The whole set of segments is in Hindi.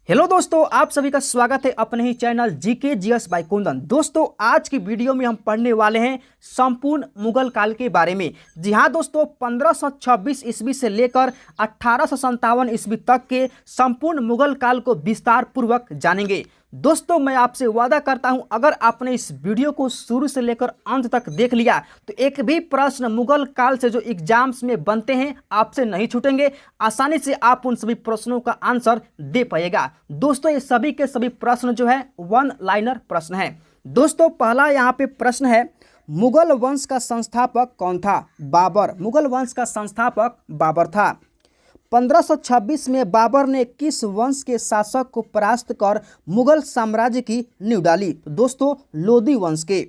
हेलो दोस्तों, आप सभी का स्वागत है अपने ही channel GK GS by Kundan. दोस्तों, आज की वीडियो में हम पढ़ने वाले हैं संपूर्ण मुगल काल के बारे में। जी हाँ दोस्तों, 1526 ईस्वी से लेकर 1857 ईस्वी तक के संपूर्ण मुगल काल को विस्तार पूर्वक जानेंगे। दोस्तों, मैं आपसे वादा करता हूं, अगर आपने इस वीडियो को शुरू से लेकर अंत तक देख लिया तो एक भी प्रश्न मुगल काल से जो एग्जाम्स में बनते हैं आपसे नहीं छूटेंगे। आसानी से आप उन सभी प्रश्नों का आंसर दे पाएगा। दोस्तों, ये सभी के सभी प्रश्न जो है वन लाइनर प्रश्न है। दोस्तों, पहला यहाँ पे प्रश्न है, मुगल वंश का संस्थापक कौन था? बाबर। मुगल वंश का संस्थापक बाबर था। 1526 में बाबर ने किस वंश के शासक को परास्त कर मुगल साम्राज्य की नींव डाली? तो दोस्तों, लोदी वंश के।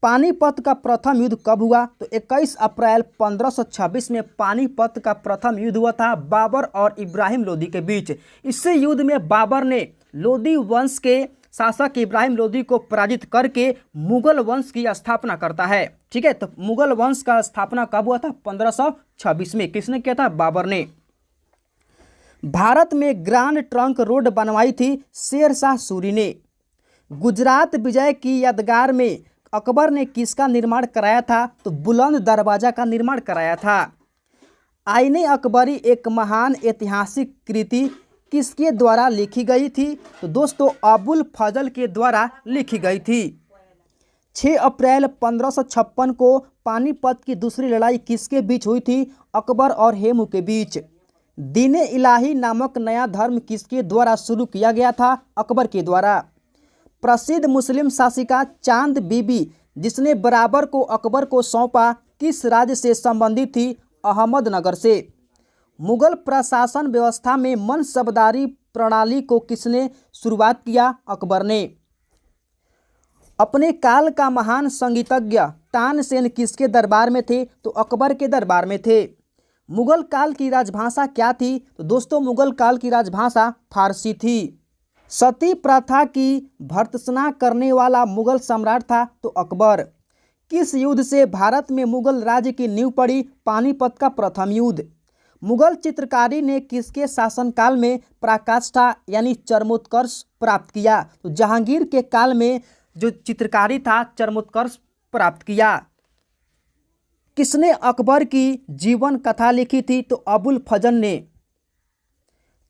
पानीपत का प्रथम युद्ध कब हुआ? तो 21 अप्रैल 1526 में पानीपत का प्रथम युद्ध हुआ था बाबर और इब्राहिम लोदी के बीच। इसी युद्ध में बाबर ने लोदी वंश के शासक इब्राहिम लोदी को पराजित करके मुगल वंश की स्थापना करता है। ठीक है, तो मुगल वंश का स्थापना कब हुआ था? 1526 में। किसने किया था? बाबर ने। भारत में ग्रांड ट्रंक रोड बनवाई थी शेर शाह सूरी ने। गुजरात विजय की यादगार में अकबर ने किसका निर्माण कराया था? तो बुलंद दरवाजा का निर्माण कराया था। आईने अकबरी एक महान ऐतिहासिक कृति किसके द्वारा लिखी गई थी? तो दोस्तों, अबुल फजल के द्वारा लिखी गई थी। 6 अप्रैल 1556 को पानीपत की दूसरी लड़ाई किसके बीच हुई थी? अकबर और हेमू के बीच। दीने इलाही नामक नया धर्म किसके द्वारा शुरू किया गया था? अकबर के द्वारा। प्रसिद्ध मुस्लिम शासिका चांद बीबी जिसने बराबर को अकबर को सौंपा किस राज्य से संबंधित थी? अहमदनगर से। मुगल प्रशासन व्यवस्था में मनसबदारी प्रणाली को किसने शुरुआत किया? अकबर ने। अपने काल का महान संगीतज्ञ तानसेन किसके दरबार में थे? तो अकबर के दरबार में थे। मुगल काल की राजभाषा क्या थी? तो दोस्तों, मुगल काल की राजभाषा फारसी थी। सती प्रथा की भर्त्सना करने वाला मुगल सम्राट था? तो अकबर। किस युद्ध से भारत में मुगल राज्य की नींव पड़ी? पानीपत का प्रथम युद्ध। मुगल चित्रकारी ने किसके शासनकाल में पराकाष्ठा यानी चरमोत्कर्ष प्राप्त किया? तो जहांगीर के काल में जो चित्रकारी था चरमोत्कर्ष प्राप्त किया। किसने अकबर की जीवन कथा लिखी थी? तो अबुल फजल ने।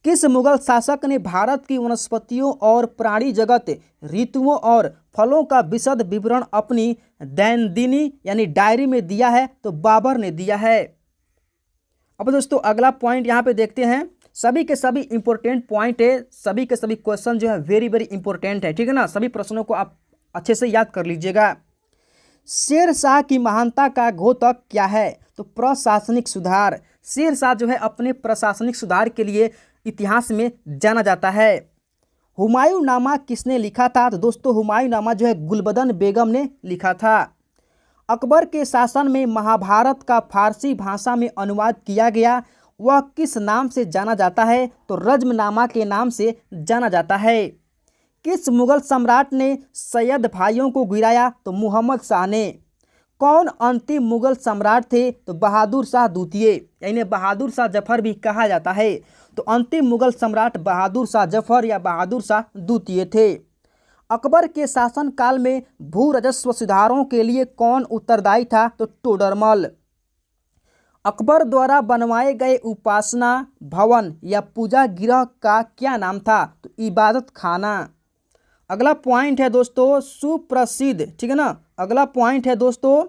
किस मुगल शासक ने भारत की वनस्पतियों और प्राणी जगत, ऋतुओं और फलों का विशद विवरण अपनी दैनंदिनी यानी डायरी में दिया है? तो बाबर ने दिया है। अब दोस्तों, अगला पॉइंट यहाँ पे देखते हैं। सभी के सभी इंपॉर्टेंट पॉइंट है, सभी के सभी क्वेश्चन जो है वेरी वेरी इंपॉर्टेंट है। ठीक है ना, सभी प्रश्नों को आप अच्छे से याद कर लीजिएगा। शेर शाह की महानता का घोतक क्या है? तो प्रशासनिक सुधार। शेर शाह जो है अपने प्रशासनिक सुधार के लिए इतिहास में जाना जाता है। हुमायूंनामा किसने लिखा था? तो दोस्तों, हुमायूंनामा जो है गुलबदन बेगम ने लिखा था। अकबर के शासन में महाभारत का फारसी भाषा में अनुवाद किया गया, वह किस नाम से जाना जाता है? तो रज्मनामा के नाम से जाना जाता है। किस मुगल सम्राट ने सैयद भाइयों को गिराया? तो मुहम्मद शाह ने। कौन अंतिम मुगल सम्राट थे? तो बहादुर शाह द्वितीय, यानी बहादुर शाह जफर भी कहा जाता है। तो अंतिम मुगल सम्राट बहादुर शाह जफर या बहादुर शाह द्वितीय थे। अकबर के शासनकाल में भू राजस्व सुधारों के लिए कौन उत्तरदायी था? तो टोडरमल। अकबर द्वारा बनवाए गए उपासना भवन या पूजा गृह का क्या नाम था? तो इबादत खाना। अगला पॉइंट है दोस्तों सुप्रसिद्ध, ठीक है ना, अगला पॉइंट है दोस्तों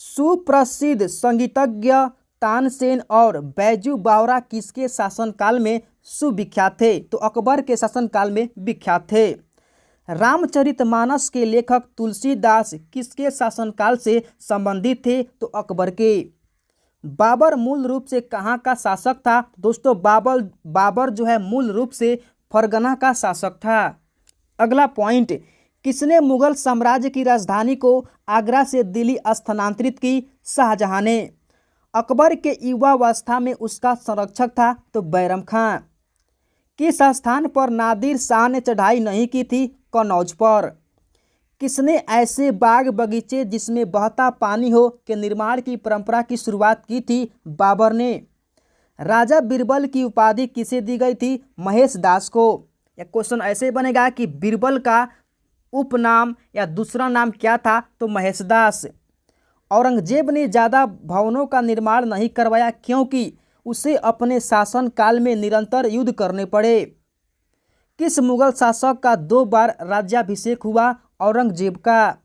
सुप्रसिद्ध संगीतज्ञ तानसेन और बैजू बावरा किसके शासनकाल में सुविख्यात थे? तो अकबर के शासनकाल में विख्यात थे। रामचरितमानस के लेखक तुलसीदास किसके शासनकाल से संबंधित थे? तो अकबर के। बाबर मूल रूप से कहाँ का शासक था? दोस्तों, बाबर जो है मूल रूप से फरगना का शासक था। अगला पॉइंट, किसने मुगल साम्राज्य की राजधानी को आगरा से दिल्ली स्थानांतरित की? शाहजहां ने। अकबर के युवावस्था में उसका संरक्षक था? तो बैरम खां। किस स्थान पर नादिर शाह ने चढ़ाई नहीं की थी? कन्नौज पर। किसने ऐसे बाग बगीचे जिसमें बहता पानी हो के निर्माण की परंपरा की शुरुआत की थी? बाबर ने। राजा बीरबल की उपाधि किसे दी गई थी? महेश दास को। या क्वेश्चन ऐसे बनेगा कि बीरबल का उपनाम या दूसरा नाम क्या था, तो महेशदास। औरंगजेब ने ज़्यादा भवनों का निर्माण नहीं करवाया क्योंकि उसे अपने शासनकाल में निरंतर युद्ध करने पड़े। किस मुगल शासक का 2 बार राज्याभिषेक हुआ? औरंगजेब का।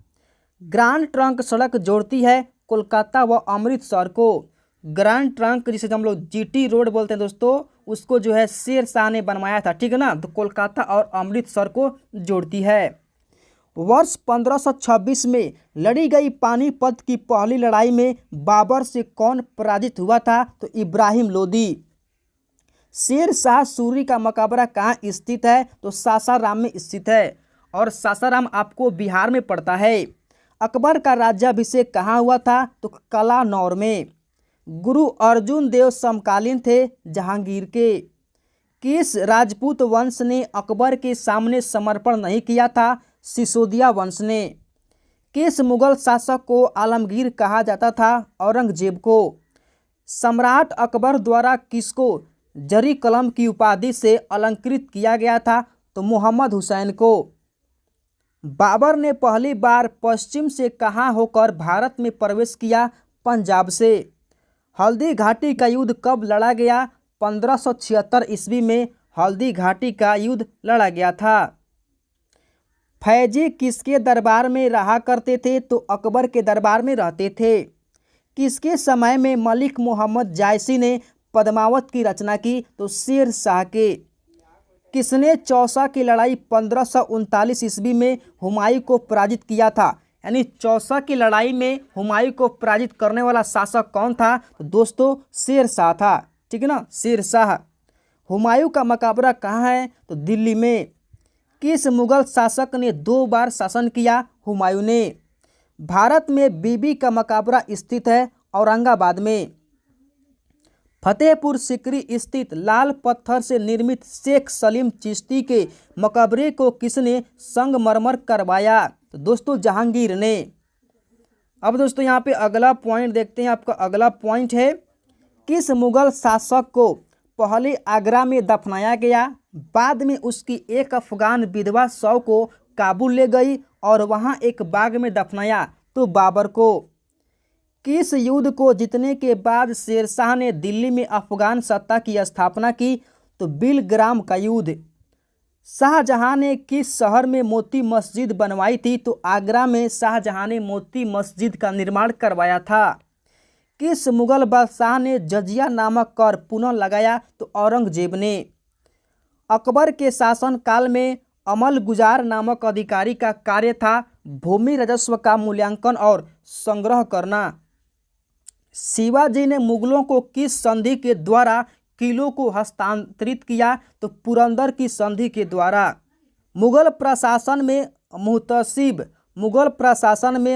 ग्रांड ट्रंक सड़क जोड़ती है कोलकाता व अमृतसर को। ग्रांड ट्रंक जिसे हम लोग जीटी रोड बोलते हैं दोस्तों, उसको जो है शेर शाह ने बनवाया था, ठीक है ना। तो कोलकाता और अमृतसर को जोड़ती है। वर्ष 1526 में लड़ी गई पानीपत की पहली लड़ाई में बाबर से कौन पराजित हुआ था? तो इब्राहिम लोदी। शेर शाह सूरी का मकबरा कहाँ स्थित है? तो सासाराम में स्थित है, और सासाराम आपको बिहार में पड़ता है। अकबर का राज्याभिषेक कहाँ हुआ था? तो कलानौर में। गुरु अर्जुन देव समकालीन थे जहांगीर के। किस राजपूत वंश ने अकबर के सामने समर्पण नहीं किया था? सिसोदिया वंश ने। किस मुगल शासक को आलमगीर कहा जाता था? औरंगजेब को। सम्राट अकबर द्वारा किसको जरी कलम की उपाधि से अलंकृत किया गया था? तो मोहम्मद हुसैन को। बाबर ने पहली बार पश्चिम से कहाँ होकर भारत में प्रवेश किया? पंजाब से। हल्दी घाटी का युद्ध कब लड़ा गया? 1576 ईस्वी में हल्दी घाटी का युद्ध लड़ा गया था। फैजी किसके दरबार में रहा करते थे? तो अकबर के दरबार में रहते थे। किसके समय में मलिक मोहम्मद जायसी ने पद्मावत की रचना की? तो शेर शाह के। किसने चौसा की लड़ाई 1539 ईस्वी में हुमायूं को पराजित किया था? यानी चौसा की लड़ाई में हुमायूं को पराजित करने वाला शासक कौन था? तो दोस्तों शेर शाह था, ठीक है ना, शेर शाह। हुमायूं का मकबरा कहाँ है? तो दिल्ली में। किस मुगल शासक ने 2 बार शासन किया? हुमायूं ने। भारत में बीबी का मकबरा स्थित है औरंगाबाद में। फतेहपुर सीकरी स्थित लाल पत्थर से निर्मित शेख सलीम चिश्ती के मकबरे को किसने संगमरमर करवाया? तो दोस्तों जहांगीर ने। अब दोस्तों यहाँ पे अगला पॉइंट देखते हैं। आपका अगला पॉइंट है, किस मुगल शासक को पहले आगरा में दफनाया गया, बाद में उसकी एक अफगान विधवा शव को काबुल ले गई और वहाँ एक बाग में दफनाया? तो बाबर को। किस युद्ध को जीतने के बाद शेरशाह ने दिल्ली में अफगान सत्ता की स्थापना की? तो बिलग्राम का युद्ध। शाहजहां ने किस शहर में मोती मस्जिद बनवाई थी? तो आगरा में शाहजहां ने मोती मस्जिद का निर्माण करवाया था। किस मुगल बादशाह ने जजिया नामक कर पुनः लगाया? तो औरंगजेब ने। अकबर के शासनकाल में अमल गुजार नामक अधिकारी का कार्य था भूमि राजस्व का मूल्यांकन और संग्रह करना। शिवाजी ने मुगलों को किस संधि के द्वारा किलों को हस्तांतरित किया? तो पुरंदर की संधि के द्वारा। मुगल प्रशासन में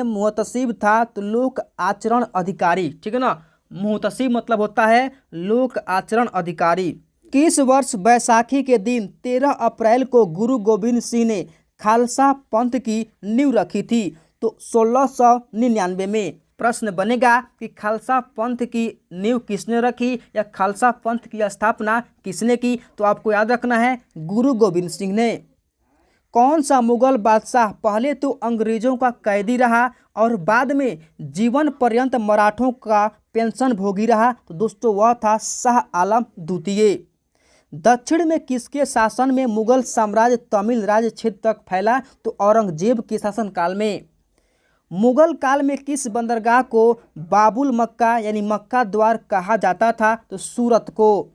मुहतसिब था तो लोक आचरण अधिकारी, ठीक है ना। मुहतसिब मतलब होता है लोक आचरण अधिकारी। किस वर्ष बैसाखी के दिन 13 अप्रैल को गुरु गोविंद सिंह ने खालसा पंथ की नींव रखी थी? तो 1699 में। प्रश्न बनेगा कि खालसा पंथ की नींव किसने रखी या खालसा पंथ की स्थापना किसने की? तो आपको याद रखना है गुरु गोविंद सिंह ने। कौन सा मुगल बादशाह पहले तो अंग्रेजों का कैदी रहा और बाद में जीवन पर्यंत मराठों का पेंशन भोगी रहा? तो दोस्तों वह था शाह आलम द्वितीय। दक्षिण में किसके शासन में मुगल साम्राज्य तमिल राज्य क्षेत्र तक फैला? तो औरंगजेब के शासनकाल में। मुगल काल में किस बंदरगाह को बाबुल मक्का यानी मक्का द्वार कहा जाता था? तो सूरत को।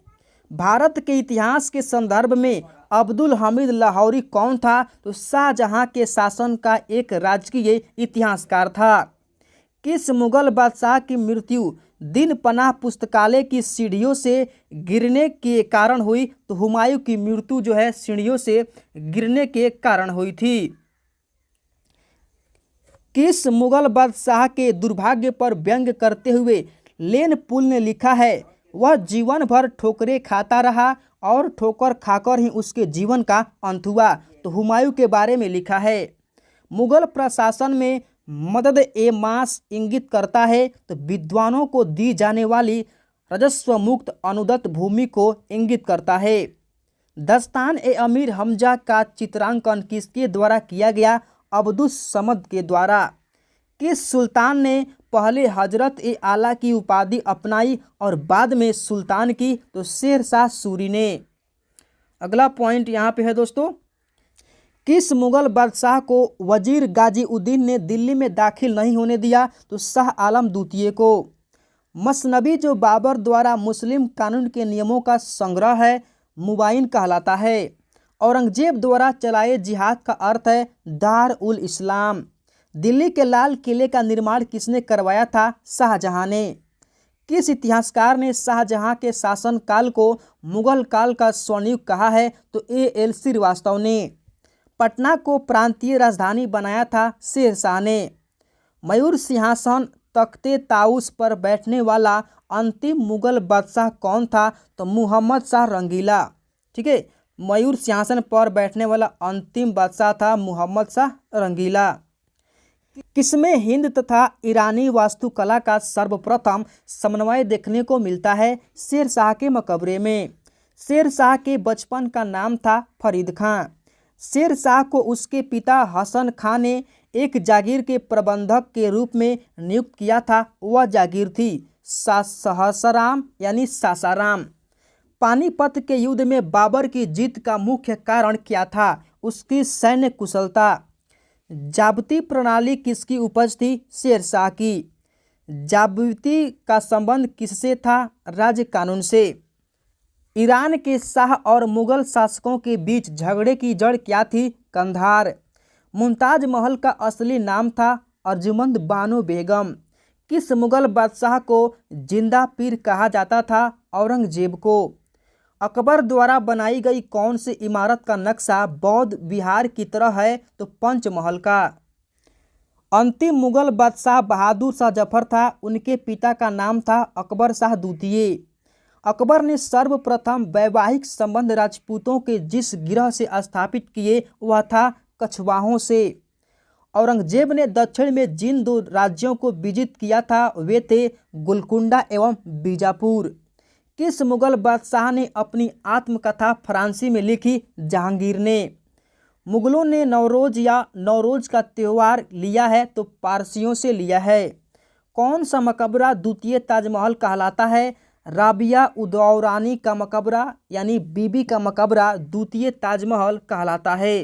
भारत के इतिहास के संदर्भ में अब्दुल हमीद लाहौरी कौन था? तो शाहजहां के शासन का एक राजकीय इतिहासकार था। किस मुगल बादशाह की मृत्यु दिन पनाह पुस्तकालय की सीढ़ियों से गिरने के कारण हुई? तो हुमायूं की मृत्यु जो है सीढ़ियों से गिरने के कारण हुई थी। किस मुगल बादशाह के दुर्भाग्य पर व्यंग करते हुए लेन पुल ने लिखा है, वह जीवन भर ठोकरें खाता रहा और ठोकर खाकर ही उसके जीवन का अंत हुआ? तो हुमायूं के बारे में लिखा है। मुगल प्रशासन में मदद ए मास इंगित करता है तो विद्वानों को दी जाने वाली राजस्व मुक्त अनुदत्त भूमि को इंगित करता है। दस्तान ए अमीर हमजा का चित्रांकन किसके द्वारा किया गया? अब्दुस समद के द्वारा। किस सुल्तान ने पहले हजरत ए आला की उपाधि अपनाई और बाद में सुल्तान की? तो शेर शाह सूरी ने। अगला पॉइंट यहाँ पे है दोस्तों, किस मुगल बादशाह को वजीर गाजीउद्दीन ने दिल्ली में दाखिल नहीं होने दिया? तो शाह आलम द्वितीय को। मसनबी जो बाबर द्वारा मुस्लिम कानून के नियमों का संग्रह है, मुबाइन कहलाता है। औरंगजेब द्वारा चलाए जिहाद का अर्थ है दार उल इस्लाम। दिल्ली के लाल किले का निर्माण किसने करवाया था? शाहजहां ने। किस इतिहासकार ने शाहजहां के शासनकाल को मुगल काल का स्वर्णयुग कहा है? तो A.L. श्रीवास्तव ने। पटना को प्रांतीय राजधानी बनाया था शेर शाह ने। मयूर सिंहासन तख्ते ताउस पर बैठने वाला अंतिम मुगल बादशाह कौन था? तो मुहम्मद शाह रंगीला। ठीक है, मयूर सिंहासन पर बैठने वाला अंतिम बादशाह था मुहम्मद शाह रंगीला। किसमें हिंद तथा ईरानी वास्तुकला का सर्वप्रथम समन्वय देखने को मिलता है? शेर शाह के मकबरे में। शेर शाह के बचपन का नाम था फरीद खां। शेर शाह को उसके पिता हसन खां ने एक जागीर के प्रबंधक के रूप में नियुक्त किया था। वह जागीर थी सहसराम यानी सासाराम। पानीपत के युद्ध में बाबर की जीत का मुख्य कारण क्या था? उसकी सैन्य कुशलता। जाब्ती प्रणाली किसकी उपज थी? शेर शाह की। जाब्ती का संबंध किससे था? राज्य कानून से। ईरान के शाह और मुगल शासकों के बीच झगड़े की जड़ क्या थी? कंधार। मुमताज महल का असली नाम था अर्जुमंद बानो बेगम। किस मुगल बादशाह को जिंदा पीर कहा जाता था? औरंगजेब को। अकबर द्वारा बनाई गई कौन सी इमारत का नक्शा बौद्ध विहार की तरह है? तो पंचमहल का। अंतिम मुगल बादशाह बहादुर शाह जफर था। उनके पिता का नाम था अकबर शाह द्वितीय। अकबर ने सर्वप्रथम वैवाहिक संबंध राजपूतों के जिस गिरह से स्थापित किए वह था कछवाहों से। औरंगजेब ने दक्षिण में जिन दो राज्यों को विजित किया था वे थे गोलकुंडा एवं बीजापुर। किस मुगल बादशाह ने अपनी आत्मकथा फ्रांसी में लिखी? जहांगीर ने। मुगलों ने नवरोज या नौरोज का त्यौहार लिया है? तो पारसियों से लिया है। कौन सा मकबरा द्वितीय ताजमहल कहलाता है? राबिया उदौरानी का मकबरा यानी बीबी का मकबरा द्वितीय ताजमहल कहलाता है।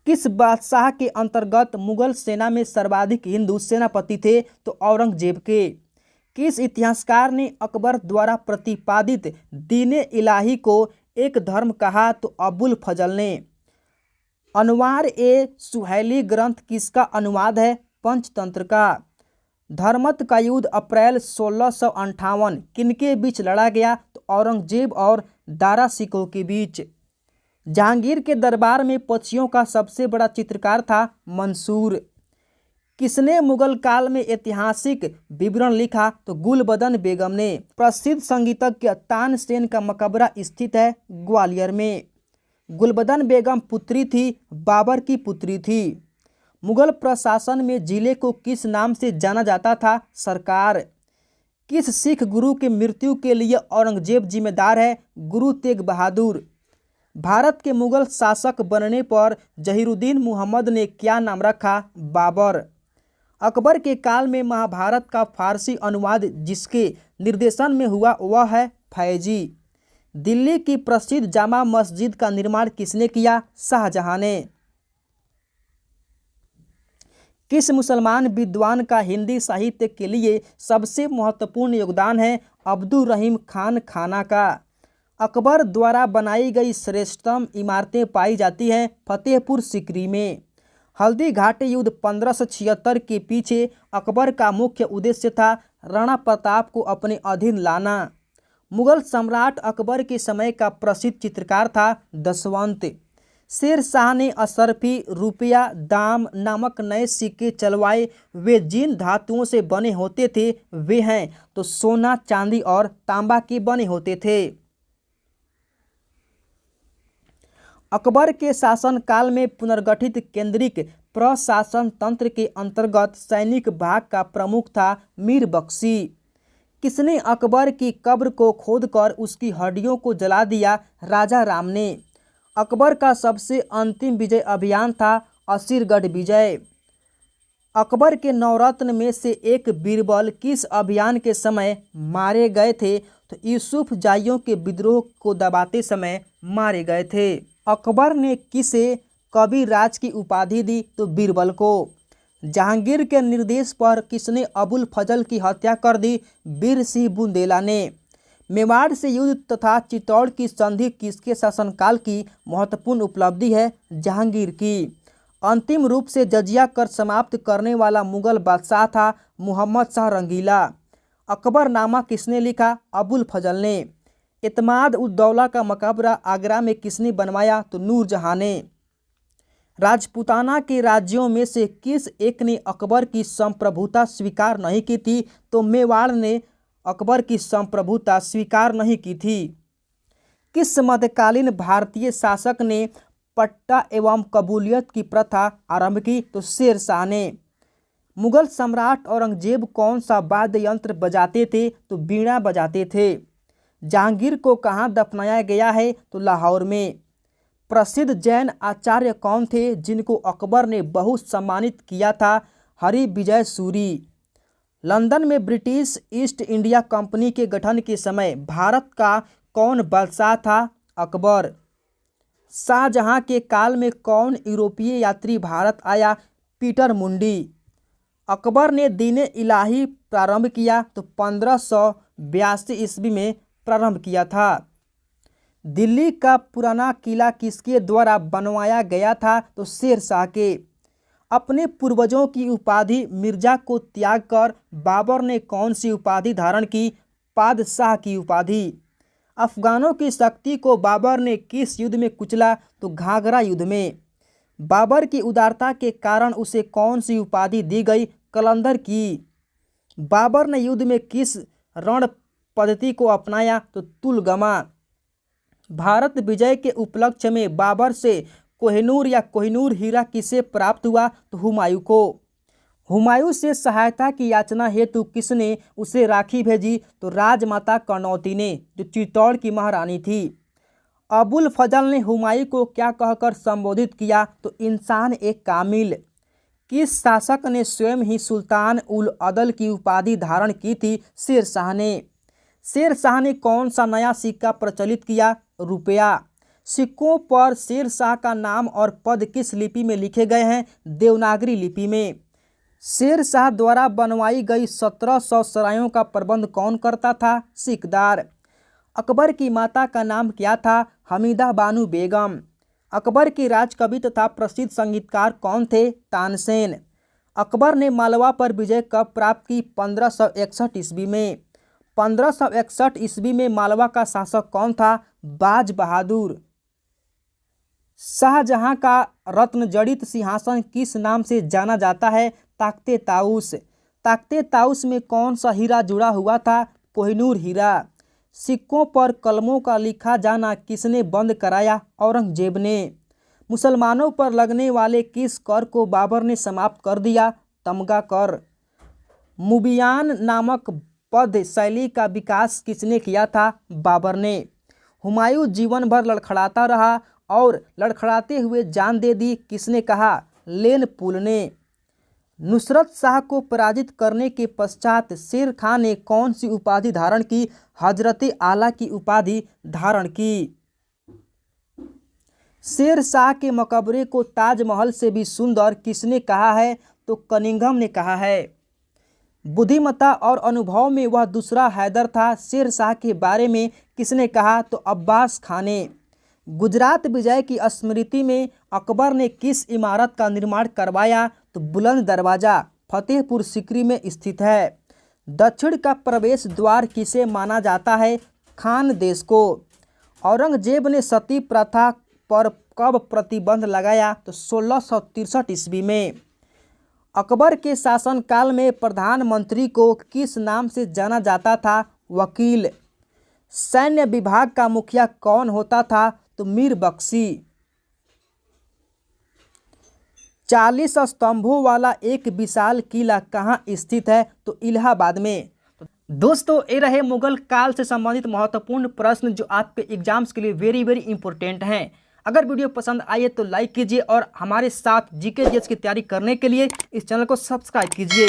किस बादशाह के अंतर्गत मुगल सेना में सर्वाधिक हिंदू सेनापति थे? तो औरंगजेब के। किस इतिहासकार ने अकबर द्वारा प्रतिपादित दीने इलाही को एक धर्म कहा? तो अबुल फजल ने। अनवार ए सुहैली ग्रंथ किसका अनुवाद है? पंचतंत्र का। धर्मत का युद्ध अप्रैल 1658 किनके बीच लड़ा गया? तो औरंगजेब और दारा सिकोह के बीच। जहांगीर के दरबार में पक्षियों का सबसे बड़ा चित्रकार था मंसूर। किसने मुगल काल में ऐतिहासिक विवरण लिखा? तो गुलबदन बेगम ने। प्रसिद्ध संगीतज्ञ तानसेन का मकबरा स्थित है ग्वालियर में। गुलबदन बेगम पुत्री थी, बाबर की पुत्री थी। मुगल प्रशासन में जिले को किस नाम से जाना जाता था? सरकार। किस सिख गुरु की मृत्यु के लिए औरंगजेब जिम्मेदार है? गुरु तेग बहादुर। भारत के मुगल शासक बनने पर जहीरुद्दीन मुहम्मद ने क्या नाम रखा? बाबर। अकबर के काल में महाभारत का फारसी अनुवाद जिसके निर्देशन में हुआ वह है फैजी। दिल्ली की प्रसिद्ध जामा मस्जिद का निर्माण किसने किया? शाहजहां ने। किस मुसलमान विद्वान का हिंदी साहित्य के लिए सबसे महत्वपूर्ण योगदान है? अब्दुल रहीम खान खाना का। अकबर द्वारा बनाई गई श्रेष्ठतम इमारतें पाई जाती हैं फतेहपुर सीकरी में। हल्दी घाटी युद्ध 1576 के पीछे अकबर का मुख्य उद्देश्य था राणा प्रताप को अपने अधीन लाना। मुगल सम्राट अकबर के समय का प्रसिद्ध चित्रकार था दशवंत। शेर शाह ने असरफी, रुपया, दाम नामक नए सिक्के चलवाए। वे जिन धातुओं से बने होते थे वे हैं तो सोना, चांदी और तांबा के बने होते थे। अकबर के शासनकाल में पुनर्गठित केंद्रिक प्रशासन तंत्र के अंतर्गत सैनिक भाग का प्रमुख था मीर बख्शी। किसने अकबर की कब्र को खोदकर उसकी हड्डियों को जला दिया? राजा राम ने। अकबर का सबसे अंतिम विजय अभियान था असीरगढ़ विजय। अकबर के नवरत्न में से एक बीरबल किस अभियान के समय मारे गए थे? तो यूसुफ जाइयों के विद्रोह को दबाते समय मारे गए थे। अकबर ने किसे कबीर राज की उपाधि दी? तो बीरबल को। जहांगीर के निर्देश पर किसने अबुल फजल की हत्या कर दी? वीर सिंह बुंदेला ने। मेवाड़ से युद्ध तथा चित्तौड़ की संधि किसके शासनकाल की महत्वपूर्ण उपलब्धि है? जहांगीर की। अंतिम रूप से जजिया कर समाप्त करने वाला मुगल बादशाह था मुहम्मद शाह रंगीला। अकबरनामा किसने लिखा? अबुल फजल ने। इत्माद उद दौला का मकबरा आगरा में किसने बनवाया? तो नूरजहां ने। राजपूताना के राज्यों में से किस एक ने अकबर की संप्रभुता स्वीकार नहीं की थी? तो मेवाड़ ने अकबर की संप्रभुता स्वीकार नहीं की थी। किस मध्यकालीन भारतीय शासक ने पट्टा एवं कबूलियत की प्रथा आरंभ की? तो शेर शाह ने। मुगल सम्राट औरंगजेब कौन सा वाद्य यंत्र बजाते थे? तो बीड़ा बजाते थे। जहांगीर को कहाँ दफनाया गया है? तो लाहौर में। प्रसिद्ध जैन आचार्य कौन थे जिनको अकबर ने बहुत सम्मानित किया था? हरि विजय सूरी। लंदन में ब्रिटिश ईस्ट इंडिया कंपनी के गठन के समय भारत का कौन बादशाह था? अकबर। शाहजहां के काल में कौन यूरोपीय यात्री भारत आया? पीटर मुंडी। अकबर ने दीन इलाही प्रारंभ किया? तो 1582 ईस्वी में प्रारंभ किया था। दिल्ली का पुराना किला किसके द्वारा बनवाया गया था? तो शेर शाह के। अपने पूर्वजों की उपाधि मिर्जा को त्याग कर बाबर ने कौन सी उपाधि धारण की? पादशाह की उपाधि। अफगानों की शक्ति को बाबर ने किस युद्ध में कुचला? तो घाघरा युद्ध में। बाबर की उदारता के कारण उसे कौन सी उपाधि दी गई? कलंदर की। बाबर ने युद्ध में किस रण पद्धति को अपनाया? तो तुलगमा। भारत विजय के उपलक्ष्य में बाबर से कोहिनूर या कोहिनूर हीरा किसे प्राप्त हुआ? तो हुमायूं को। हुमायूं से सहायता की याचना हेतु किसने उसे राखी भेजी? तो राजमाता कर्णवती ने, जो चित्तौड़ की महारानी थी। अबुल फजल ने हुमायूं को क्या कहकर संबोधित किया? तो इंसान एक कामिल। किस शासक ने स्वयं ही सुल्तान उल अदल की उपाधि धारण की थी? शेर शाह ने। शेर शाह ने कौन सा नया सिक्का प्रचलित किया? रुपया। सिक्कों पर शेर शाह का नाम और पद किस लिपि में लिखे गए हैं? देवनागरी लिपि में। शेर शाह द्वारा बनवाई गई 1700 सरायों का प्रबंध कौन करता था? सिकदार। अकबर की माता का नाम क्या था? हमीदा बानो बेगम। अकबर के राजकवि तथा प्रसिद्ध संगीतकार कौन थे? तानसेन। अकबर ने मालवा पर विजय कब प्राप्त की? 1561 ईस्वी में। 1561 ईस्वी में मालवा का शासक कौन था? बाज बहादुर। शाहजहां का रत्न जड़ित सिंहासन किस नाम से जाना जाता है? ताख्ते ताउस। ताख्ते ताउस में कौन सा हीरा जुड़ा हुआ था? कोहिनूर हीरा। सिक्कों पर कलमों का लिखा जाना किसने बंद कराया? औरंगजेब ने। मुसलमानों पर लगने वाले किस कर को बाबर ने समाप्त कर दिया? तमगा कर। मुबियान नामक पद शैली का विकास किसने किया था? बाबर ने। हुमायूं जीवन भर लड़खड़ाता रहा और लड़खड़ाते हुए जान दे दी, किसने कहा? लेन पुल ने। नुसरत शाह को पराजित करने के पश्चात शेर खां ने कौन सी उपाधि धारण की? हजरत आला की उपाधि धारण की। शेर शाह के मकबरे को ताजमहल से भी सुंदर किसने कहा है? तो कनिंघम ने कहा है। बुद्धिमत्ता और अनुभव में वह दूसरा हैदर था, शेर शाह के बारे में किसने कहा? तो अब्बास खां ने। गुजरात विजय की स्मृति में अकबर ने किस इमारत का निर्माण करवाया? तो बुलंद दरवाजा, फतेहपुर सीकरी में स्थित है। दक्षिण का प्रवेश द्वार किसे माना जाता है? खान देश को। औरंगजेब ने सती प्रथा पर कब प्रतिबंध लगाया? तो 1663 ईस्वी में। अकबर के शासनकाल में प्रधानमंत्री को किस नाम से जाना जाता था? वकील। सैन्य विभाग का मुखिया कौन होता था? तो मीर बख्शी। 40 स्तंभों वाला एक विशाल किला कहाँ स्थित है? तो इलाहाबाद में। दोस्तों ये रहे मुगल काल से संबंधित महत्वपूर्ण प्रश्न जो आपके एग्जाम्स के लिए वेरी वेरी इंपॉर्टेंट हैं। अगर वीडियो पसंद आए तो लाइक कीजिए और हमारे साथ जीके जीएस की तैयारी करने के लिए इस चैनल को सब्सक्राइब कीजिए।